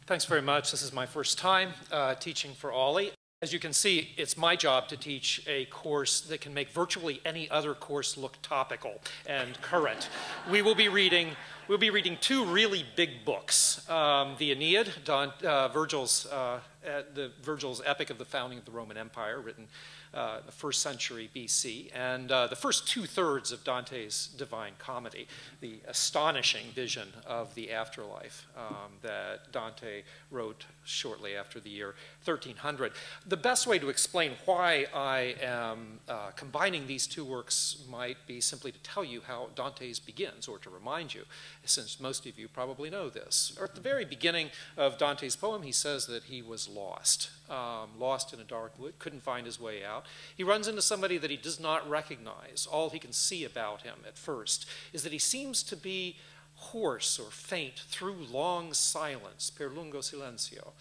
Thanks very much. This is my first time teaching for Olli. As you can see, it's my job to teach a course that can make virtually any other course look topical and current. We'll be reading two really big books. The Aeneid, Virgil's epic of the founding of the Roman Empire, written the 1st century BC, and the first 2/3 of Dante's Divine Comedy, the astonishing vision of the afterlife that Dante wrote shortly after the year 1300. The best way to explain why I am combining these two works might be simply to tell you how Dante's begins, or to remind you, since most of you probably know this. Or at the very beginning of Dante's poem, he says that he was lost in a dark wood, couldn't find his way out. He runs into somebody that he does not recognize. All he can see about him at first is that he seems to be hoarse or faint through long silence, per lungo silenzio.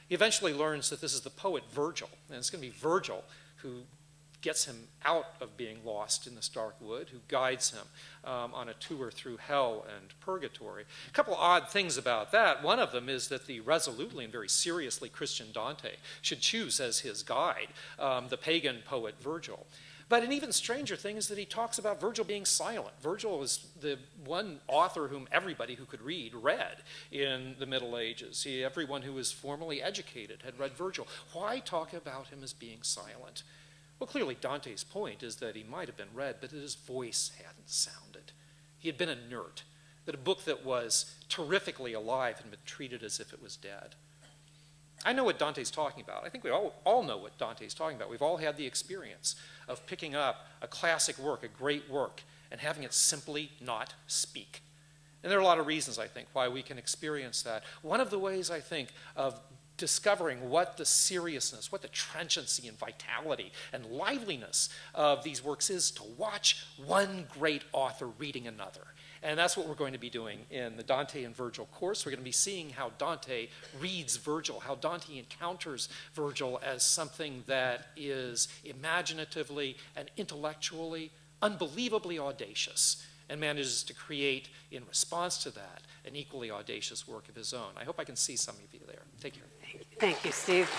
He eventually learns that this is the poet Virgil, and it's going to be Virgil who gets him out of being lost in this dark wood, who guides him on a tour through hell and purgatory. A couple odd things about that. One of them is that the resolutely and very seriously Christian Dante should choose as his guide the pagan poet Virgil. But an even stranger thing is that he talks about Virgil being silent. Virgil was the one author whom everybody who could read read in the Middle Ages. Everyone who was formally educated had read Virgil. Why talk about him as being silent? Well, clearly Dante's point is that he might have been read, but that his voice hadn't sounded. He had been inert, that a book that was terrifically alive had been treated as if it was dead. I know what Dante's talking about. I think we all know what Dante's talking about. We've all had the experience of picking up a classic work, a great work, and having it simply not speak. And there are a lot of reasons, I think, why we can experience that. One of the ways, I think, of discovering what the seriousness, what the trenchancy and vitality and liveliness of these works is to watch one great author reading another. And that's what we're going to be doing in the Dante and Virgil course. We're going to be seeing how Dante reads Virgil, how Dante encounters Virgil as something that is imaginatively and intellectually unbelievably audacious, and manages to create, in response to that, an equally audacious work of his own. I hope I can see some of you there. Take care. Thank you, Steve.